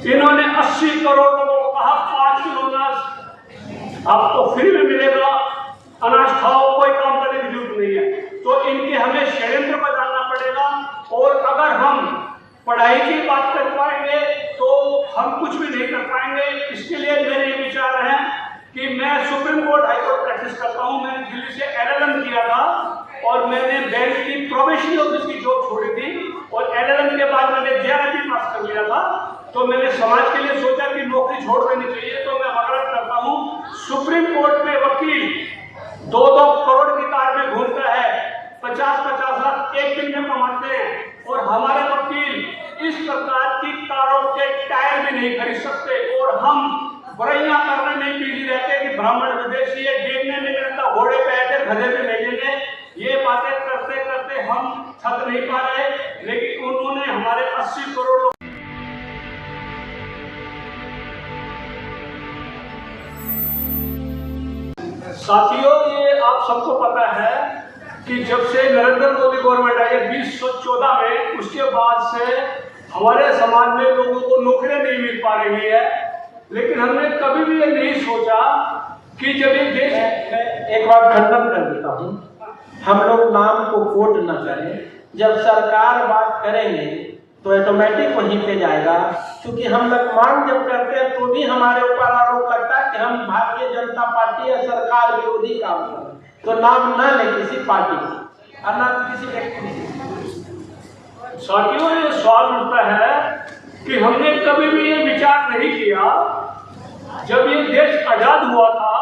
इन्होंने 80 करोड़ लोगों को कहा 5 किलो अनाज आपको फ्री में मिलेगा, अनाज खाओ, कोई काम करने की जरूरत नहीं है। तो इनके हमें षड्यंत्र को जानना पड़ेगा। और अगर हम पढ़ाई की बात कर पाएंगे तो हम कुछ भी नहीं कर पाएंगे। इसके लिए मेरे ये विचार है कि मैं supreme court high court practice करता हूँ। मैंने दिल्ली से LLM किया था और मैंने बैंक की प्रोबेशनरी ऑफिस की जॉब छोड़ी थी और LLM के बाद मैंने JRP पास कर लिया था। तो मैंने समाज के लिए सोचा कि नौकरी छोड़ देनी चाहिए। तो मैं वकालत करता हूँ। सुप्रीम कोर्ट में वकील 2-2 करोड़ की कार में घूमता है, 50-50 लाख एक दिन में कमाते हैं और हमारे वकील इस प्रकार की कारों के टायर भी नहीं खरीद सकते। और हम बुराइयां करने में बिजी रहते कि ब्राह्मण विदेशी है, देखने में मिलता, घोड़े पे आते, गधे पे भेजेंगे। ये बातें करते करते हम थक नहीं पा रहे, लेकिन उन्होंने हमारे 80 करोड़ लोग। साथियों, ये आप सबको पता है कि जब से नरेंद्र मोदी गवर्नमेंट आई है 2014 में, उसके बाद से हमारे समाज में लोगों को नौकरियां नहीं मिल पा रही है। लेकिन हमने कभी भी ये नहीं सोचा कि जब ये देश, एक बार खंडन कर देता हूँ, हम लोग नाम को कोट न करें। जब सरकार बात करेंगे तो ऑटोमेटिक वहीं पे जाएगा, क्योंकि हम लोग मांग जब करते हैं तो भी हमारे ऊपर आरोप लगता है कि हम भारतीय जनता पार्टी या सरकार विरोधी काम कर रहे हैं। तो नाम न ले किसी पार्टी की और न किसी व्यक्ति की। साथियों, ये सवाल उठता है कि हमने कभी भी ये विचार नहीं किया, जब ये देश आजाद हुआ था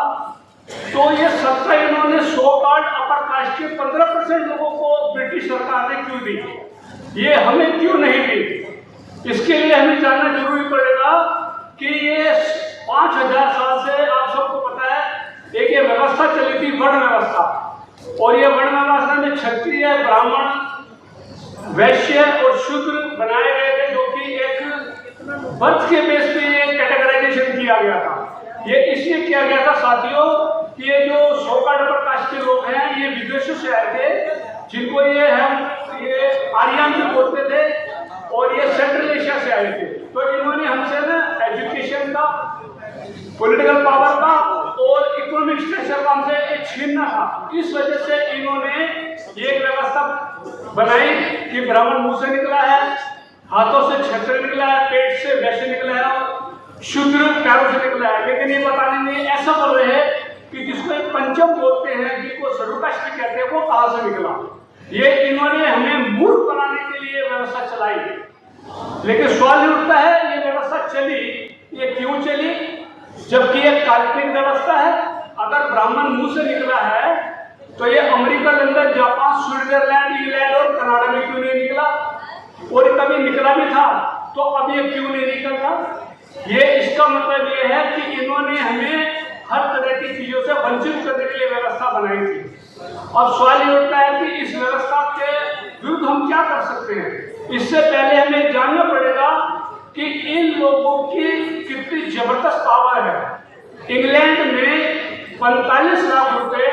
तो ये सत्ता इन्होंने 100 कार्ड अपर कास्ट के 15% लोगों को ब्रिटिश सरकार ने क्यों दी, ये हमें क्यों नहीं दी? इसके लिए हमें जानना जरूरी पड़ेगा कि ये 5000 साल से आप सबको पता है एक ये व्यवस्था चली थी, वर्ण व्यवस्था। और ये वर्ण व्यवस्था में क्षत्रिय, ब्राह्मण, वैश्य और शूद्र बनाए गए थे, जो कि एक बर्थ के बेस पे ये कैटेगराइजेशन किया गया था। ये इसलिए किया गया था साथियों कि ये जो 100 कार्ड पर कास्ट के लोग हैं, ये विदेशों से आए थे, जिनको ये आर्यन से बोलते थे और ये सेंट्रल एशिया से आए थे। तो इन्होंने हमसे ना एजुकेशन का, पॉलिटिकल पावर का और इकोनॉमिक स्ट्रक्चर का हमसे छीनना था। इस वजह से इन्होंने ये व्यवस्था बनाई कि ब्राह्मण मुंह से निकला है, हाथों से क्षत्रिय निकला है, पेट से वैश्य निकला है, शूद्र पैरों से निकला है। लेकिन ये बताने में ऐसा बोल रहे हैं कि जिसको एक पंचम बोलते हैं, जिसको शेड्यूल कहते हैं, वो कहां से निकला। ये इन्होंने हमें मूर्ख बनाने के लिए व्यवस्था चलाई। लेकिन सवाल ये उठता है, ये व्यवस्था चली, ये क्यों चली, जबकि ये काल्पनिक व्यवस्था है। अगर ब्राह्मण मुंह से निकला है तो ये America, London, Japan, Switzerland, England और कनाडा में क्यों नहीं निकला? और कभी निकला भी था तो अब ये क्यों नहीं निकलता? ये इसका मतलब ये है कि इन्होंने हमें हर तरह की चीजों से वंचित करने के लिए व्यवस्था बनाई थी। अब सवाल ये उठता है कि इस व्यवस्था के विरुद्ध हम क्या कर सकते हैं। इससे पहले हमें जानना पड़ेगा कि इन लोगों की कितनी जबरदस्त पावर है। इंग्लैंड में 45 लाख रुपए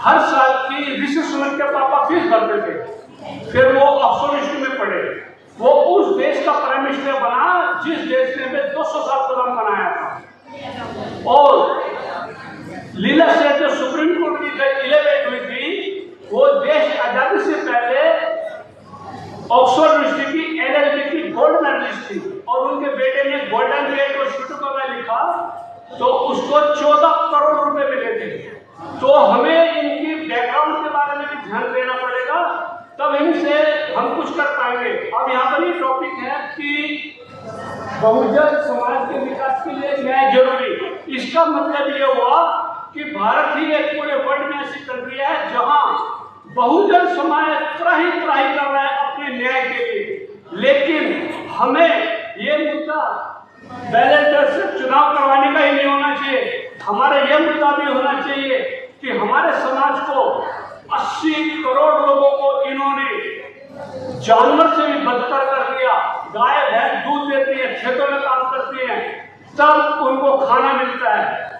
हर साल की ऋषि सुनक के पापा फीस भरते थे। फिर वो ऑक्सफोर्ड यूनिवर्सिटी में पढ़े। वो उस देश का प्राइम मिनिस्टर बना जिस देश ने 200 साल गुलाम बनाया था। और लीला से जो सुप्रीम कोर्ट की इलेक्ट हुई थी, वो देश आजादी से पहले ऑक्सफोर्ड यूनिवर्सिटी की LLB की गोल्ड मेडलिस्ट थी। और उनके बेटे ने गोल्डन गेट और शुटुका में लिखा तो उसको 14 करोड़ रुपए मिले थे। तो हमें इनकी बैकग्राउंड के बारे में भी ध्यान देना पड़ेगा, तब इनसे हम कुछ कर पाएंगे। अब यहाँ पर ये टॉपिक है कि बहुजन समाज के विकास के लिए न्याय जरूरी। इसका मतलब ये हुआ कि भारत ही एक पूरे वर्ल्ड में ऐसी कंट्री है जहां बहुजन समाज त्राही त्राही कर रहा है अपने न्याय के लिए। लेकिन हमें ये मुद्दा बैलेट से चुनाव करवाने का ही नहीं होना चाहिए। हमारा यह मुद्दा भी होना चाहिए कि हमारे समाज को 80 करोड़ लोगों को इन्होंने जानवर से भी बदतर कर दिया। गाय भैंस दूध देती है, खेतों में काम करती है, तब उनको खाना मिलता है।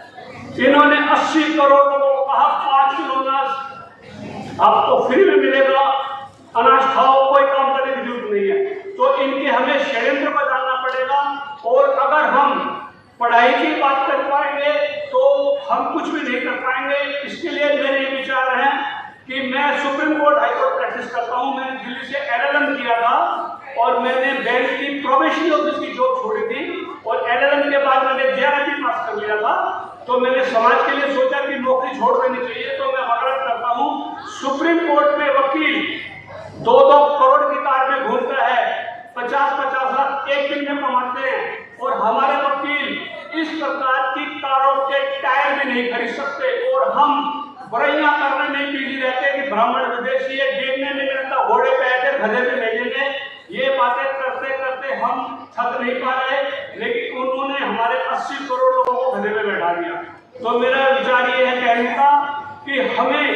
इन्होंने 80 करोड़ लोगों को कहा 5 किलो अनाज आपको फ्री में मिलेगा, अनाज खाओ, कोई काम करने की जरूरत नहीं है। तो इनके हमें षड्यंत्र को जानना पड़ेगा। और अगर हम पढ़ाई की बात कर पाएंगे तो हम कुछ भी नहीं कर पाएंगे। इसके लिए मेरे विचार हैं कि मैं supreme court high court practice करता हूँ। मैंने दिल्ली से LLM किया था और मैंने बैंक की प्रोबेशनरी ऑफिस की जॉब छोड़ी थी और LLM के बाद मैंने JRP पास कर लिया था। तो मैंने समाज के लिए सोचा कि नौकरी छोड़ देनी चाहिए। तो मैं वकालत करता हूँ। सुप्रीम कोर्ट में वकील 2-2 करोड़ की कार में घूमता है, 50-50 लाख एक दिन में कमाते हैं और हमारे वकील इस प्रकार की कारों के टायर भी नहीं खरीद सकते और हम बुराइयां करने में बिजी रहते कि ब्राह्मण विदेशी है, देखने नहीं मिलता, घोड़े पे आते गधे पे भेजेंगे। ये बातें करते करते हम थक नहीं पा रहे, लेकिन उन्होंने हमारे 80 करोड़ लोगों को गधे पे बैठा दिया। तो मेरा विचार ये है कहने का कि हमें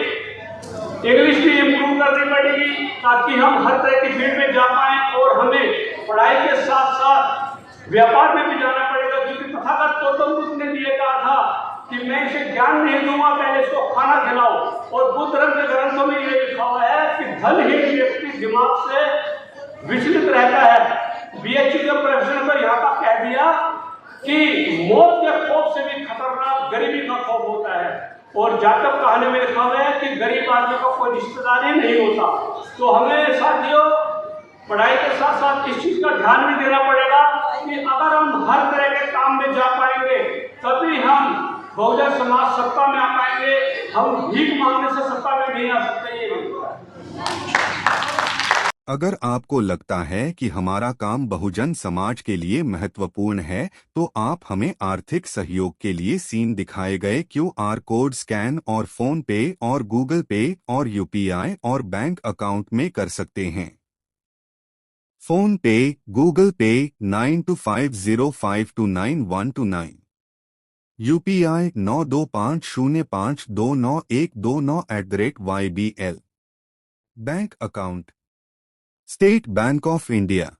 इंग्लिश भी इम्प्रूव करनी पड़ेगी ताकि हम हर तरह की फील्ड में जा पाएं और हमें पढ़ाई के साथ साथ व्यापार में भी जाना पड़ेगा, क्योंकि तथागत गौतम बुद्ध ने भी ये कहा था कि मैं इसे ज्ञान नहीं दूंगा, पहले इसको खाना खिलाओ। और बुद्ध धर्म के ग्रंथों में ये लिखा हुआ है कि धनहीन व्यक्ति दिमाग से विचलित रहता है। BHU के प्रोफेसर ने तो यहाँ तक कह दिया कि मौत के खौफ से भी खतरनाक गरीबी का खौफ होता है। और जातक कहानी में लिखा हुआ है कि गरीब आदमी का कोई रिश्तेदार ही नहीं होता। तो हमें साथियों पढ़ाई के साथ साथ इस चीज का ध्यान भी देना पड़ेगा कि अगर हम हर तरह के काम में जा पाएंगे तभी हम बहुजन समाज सत्ता में आ पाएंगे। हम भीख मांगने से सत्ता में नहीं आ सकते। ये अगर आपको लगता है कि हमारा काम बहुजन समाज के लिए महत्वपूर्ण है तो आप हमें आर्थिक सहयोग के लिए सीन दिखाए गए QR कोड स्कैन और फोन पे और गूगल पे और UPI और बैंक अकाउंट में कर सकते हैं। फोन पे, गूगल पे 9250529129, UPI 9250529129@YBL। Bank account state bank of India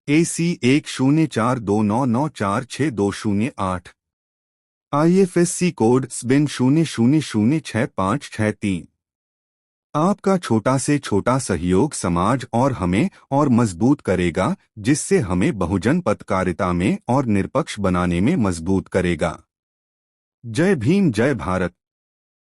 AC 104299462008, IFSC code SBIN 00066563। आपका छोटा से छोटा सहयोग समाज और हमें और मजबूत करेगा, जिससे हमें बहुजन पत्रकारिता में और निष्पक्ष बनाने में मजबूत करेगा। जय भीम, जय भारत।